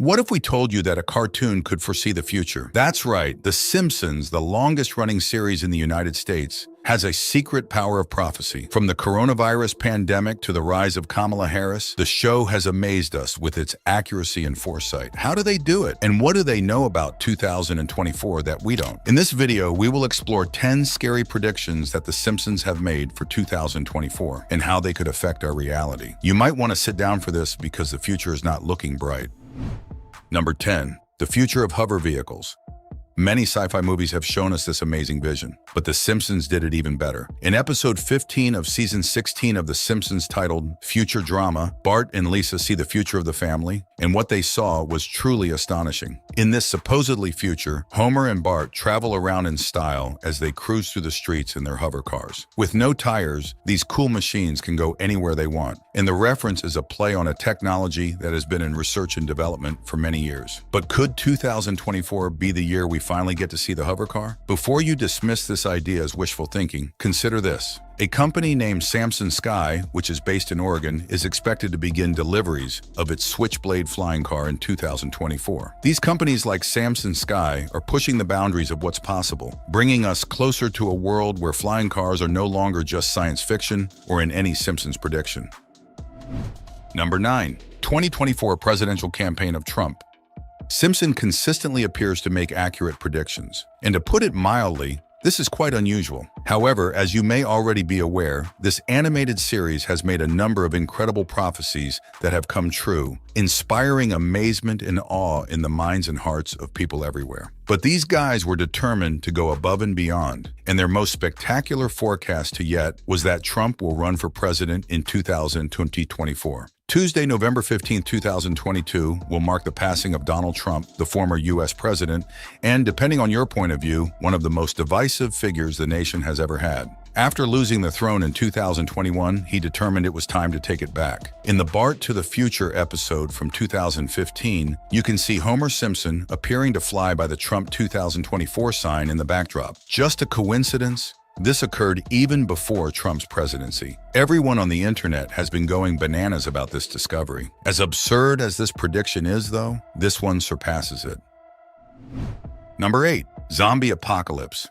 What if we told you that a cartoon could foresee the future? That's right, The Simpsons, the longest-running series in the United States, has a secret power of prophecy. From the coronavirus pandemic to the rise of Kamala Harris, the show has amazed us with its accuracy and foresight. How do they do it? And what do they know about 2024 that we don't? In this video, we will explore 10 scary predictions that The Simpsons have made for 2024 and how they could affect our reality. You might want to sit down for this because the future is not looking bright. Number 10. The future of hover vehicles. Many sci-fi movies have shown us this amazing vision, but The Simpsons did it even better. In episode 15 of season 16 of The Simpsons titled Future Drama, Bart and Lisa see the future of the family, and what they saw was truly astonishing. In this supposedly future, Homer and Bart travel around in style as they cruise through the streets in their hover cars. With no tires, these cool machines can go anywhere they want, and the reference is a play on a technology that has been in research and development for many years. But could 2024 be the year we finally get to see the hover car? Before you dismiss this idea as wishful thinking, consider this. A company named Samson Sky, which is based in Oregon, is expected to begin deliveries of its Switchblade flying car in 2024. These companies like Samson Sky are pushing the boundaries of what's possible, bringing us closer to a world where flying cars are no longer just science fiction or in any Simpsons prediction. Number 9. 2024 presidential campaign of Trump. Simpson consistently appears to make accurate predictions, and to put it mildly, this is quite unusual. However, as you may already be aware, this animated series has made a number of incredible prophecies that have come true, inspiring amazement and awe in the minds and hearts of people everywhere. But these guys were determined to go above and beyond, and their most spectacular forecast to yet was that Trump will run for president in 2024. Tuesday, November 15, 2022, will mark the passing of Donald Trump, the former U.S. president, and, depending on your point of view, one of the most divisive figures the nation has ever had. After losing the throne in 2021, he determined it was time to take it back. In the Bart to the Future episode from 2015, you can see Homer Simpson appearing to fly by the Trump 2024 sign in the backdrop. Just a coincidence? This occurred even before Trump's presidency. Everyone on the internet has been going bananas about this discovery. As absurd as this prediction is, though, this one surpasses it. Number 8. Zombie apocalypse.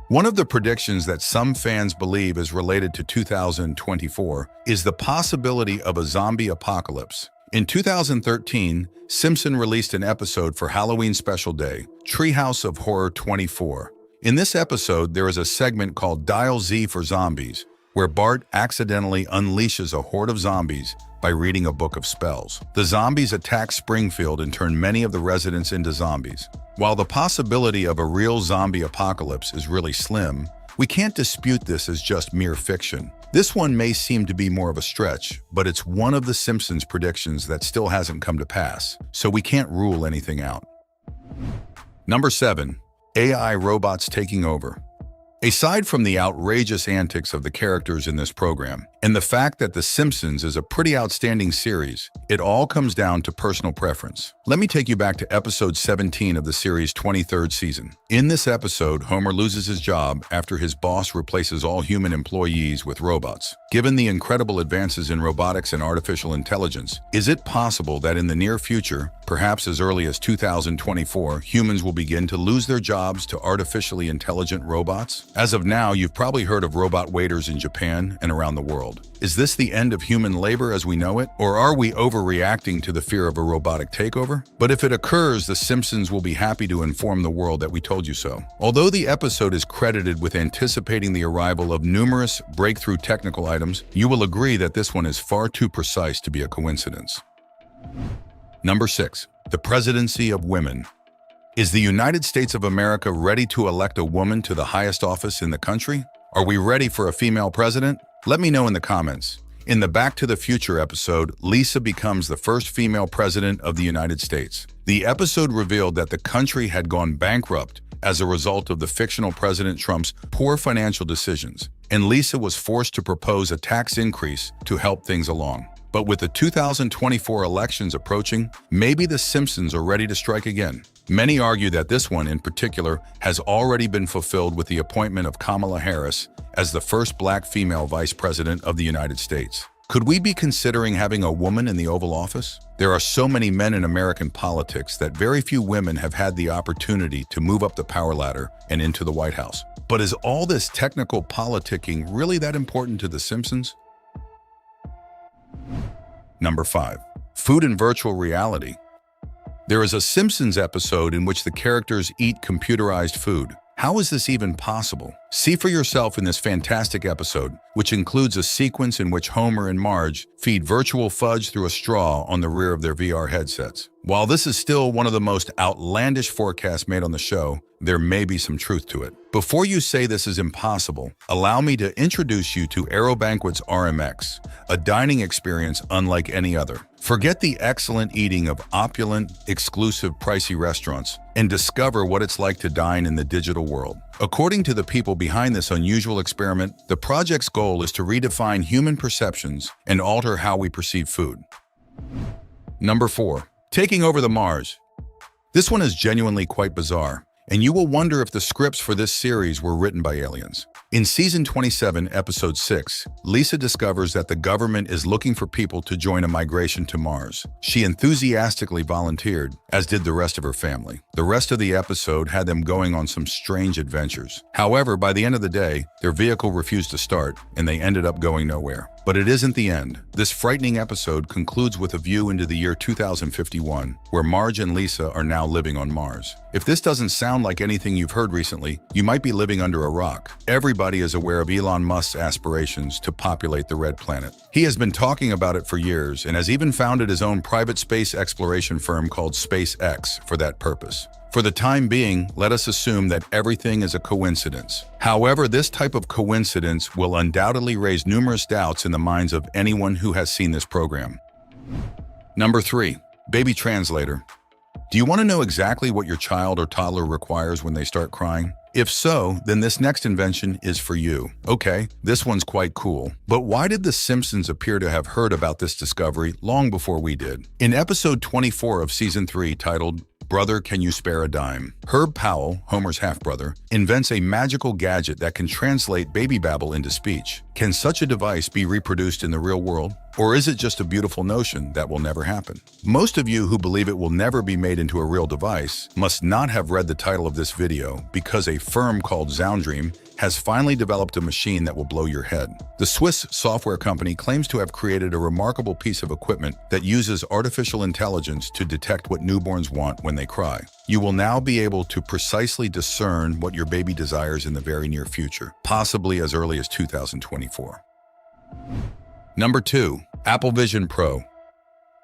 One of the predictions that some fans believe is related to 2024 is the possibility of a zombie apocalypse. In 2013, Simpson released an episode for Halloween Special Day, Treehouse of Horror 24. In this episode, there is a segment called Dial Z for Zombies, where Bart accidentally unleashes a horde of zombies by reading a book of spells. The zombies attack Springfield and turn many of the residents into zombies. While the possibility of a real zombie apocalypse is really slim, we can't dispute this as just mere fiction. This one may seem to be more of a stretch, but it's one of the Simpsons predictions that still hasn't come to pass, so we can't rule anything out. Number 7. AI robots taking over. Aside from the outrageous antics of the characters in this program, and the fact that The Simpsons is a pretty outstanding series, it all comes down to personal preference. Let me take you back to episode 17 of the series' 23rd season. In this episode, Homer loses his job after his boss replaces all human employees with robots. Given the incredible advances in robotics and artificial intelligence, is it possible that in the near future, perhaps as early as 2024, humans will begin to lose their jobs to artificially intelligent robots? As of now, you've probably heard of robot waiters in Japan and around the world. Is this the end of human labor as we know it? Or are we overreacting to the fear of a robotic takeover? But if it occurs, The Simpsons will be happy to inform the world that we told you so. Although the episode is credited with anticipating the arrival of numerous breakthrough technical items, you will agree that this one is far too precise to be a coincidence. Number 6. The presidency of women. Is the United States of America ready to elect a woman to the highest office in the country? Are we ready for a female president? Let me know in the comments. In the Back to the Future episode, Lisa becomes the first female president of the United States. The episode revealed that the country had gone bankrupt as a result of the fictional President Trump's poor financial decisions, and Lisa was forced to propose a tax increase to help things along. But with the 2024 elections approaching, maybe The Simpsons are ready to strike again. Many argue that this one in particular has already been fulfilled with the appointment of Kamala Harris as the first black female vice president of the United States. Could we be considering having a woman in the Oval Office? There are so many men in American politics that very few women have had the opportunity to move up the power ladder and into the White House. But is all this technical politicking really that important to The Simpsons? Number 5. Food in virtual reality. There is a Simpsons episode in which the characters eat computerized food. How is this even possible? See for yourself in this fantastic episode, which includes a sequence in which Homer and Marge feed virtual fudge through a straw on the rear of their VR headsets. While this is still one of the most outlandish forecasts made on the show, there may be some truth to it. Before you say this is impossible, allow me to introduce you to AeroBanquet's RMX, a dining experience unlike any other. Forget the excellent eating of opulent, exclusive, pricey restaurants and discover what it's like to dine in the digital world. According to the people behind this unusual experiment, the project's goal is to redefine human perceptions and alter how we perceive food. Number 4. Taking over the Mars. This one is genuinely quite bizarre, and you will wonder if the scripts for this series were written by aliens. In Season 27, Episode 6, Lisa discovers that the government is looking for people to join a migration to Mars. She enthusiastically volunteered, as did the rest of her family. The rest of the episode had them going on some strange adventures. However, by the end of the day, their vehicle refused to start, and they ended up going nowhere. But it isn't the end. This frightening episode concludes with a view into the year 2051, where Marge and Lisa are now living on Mars. If this doesn't sound like anything you've heard recently, you might be living under a rock. Everybody is aware of Elon Musk's aspirations to populate the red planet. He has been talking about it for years and has even founded his own private space exploration firm called SpaceX for that purpose. For the time being, let us assume that everything is a coincidence. However, this type of coincidence will undoubtedly raise numerous doubts in the minds of anyone who has seen this program. Number 3. Baby translator. Do you want to know exactly what your child or toddler requires when they start crying? If so, then this next invention is for you. Okay, this one's quite cool. But why did The Simpsons appear to have heard about this discovery long before we did? In episode 24 of Season 3, titled Brother, Can You Spare a Dime?, Herb Powell, Homer's half-brother, invents a magical gadget that can translate baby babble into speech. Can such a device be reproduced in the real world? Or is it just a beautiful notion that will never happen? Most of you who believe it will never be made into a real device must not have read the title of this video, because a firm called Zoundream has finally developed a machine that will blow your head. The Swiss software company claims to have created a remarkable piece of equipment that uses artificial intelligence to detect what newborns want when they cry. You will now be able to precisely discern what your baby desires in the very near future, possibly as early as 2024. Number 2. Apple Vision Pro.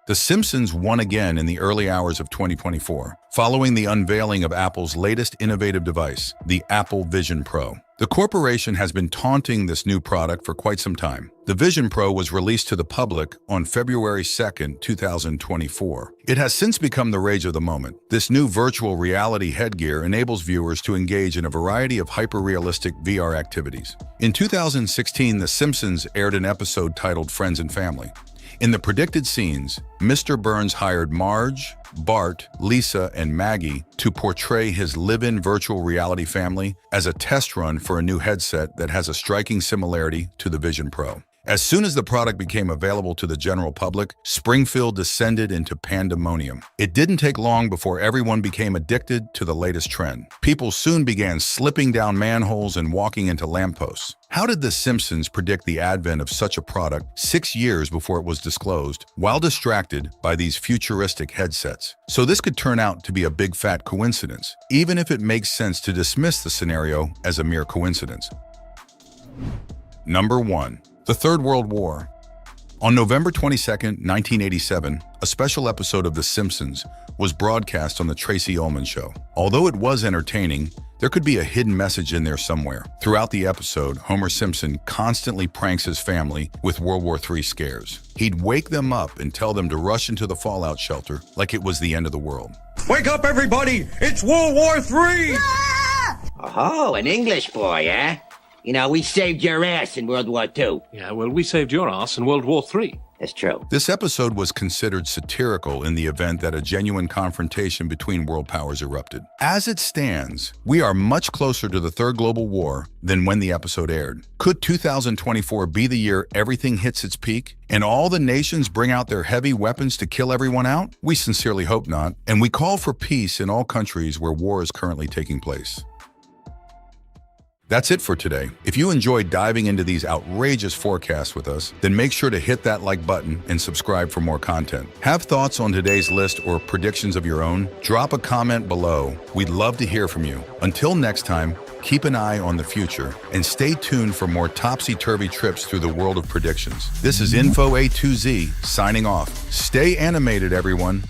The Simpsons won again in the early hours of 2024, following the unveiling of Apple's latest innovative device, the Apple Vision Pro. The corporation has been taunting this new product for quite some time. The Vision Pro was released to the public on February 2, 2024. It has since become the rage of the moment. This new virtual reality headgear enables viewers to engage in a variety of hyper-realistic VR activities. In 2016, The Simpsons aired an episode titled Friends and Family. In the predicted scenes, Mr. Burns hired Marge, Bart, Lisa, and Maggie to portray his live-in virtual reality family as a test run for a new headset that has a striking similarity to the Vision Pro. As soon as the product became available to the general public, Springfield descended into pandemonium. It didn't take long before everyone became addicted to the latest trend. People soon began slipping down manholes and walking into lampposts. How did The Simpsons predict the advent of such a product 6 years before it was disclosed, while distracted by these futuristic headsets? So this could turn out to be a big fat coincidence, even if it makes sense to dismiss the scenario as a mere coincidence. Number 1. The Third World War. On November 22, 1987, a special episode of The Simpsons was broadcast on The Tracy Ullman Show. Although it was entertaining, there could be a hidden message in there somewhere. Throughout the episode, Homer Simpson constantly pranks his family with World War III scares. He'd wake them up and tell them to rush into the fallout shelter like it was the end of the world. Wake up, everybody! It's World War III! Oh, an English boy, eh? You know, we saved your ass in World War II. Yeah, well, we saved your ass in World War III. It's true. This episode was considered satirical in the event that a genuine confrontation between world powers erupted. As it stands, we are much closer to the Third Global War than when the episode aired. Could 2024 be the year everything hits its peak and all the nations bring out their heavy weapons to kill everyone out? We sincerely hope not, and we call for peace in all countries where war is currently taking place. That's it for today. If you enjoyed diving into these outrageous forecasts with us, then make sure to hit that like button and subscribe for more content. Have thoughts on today's list or predictions of your own? Drop a comment below. We'd love to hear from you. Until next time, keep an eye on the future and stay tuned for more topsy-turvy trips through the world of predictions. This is Info A to Z signing off. Stay animated, everyone.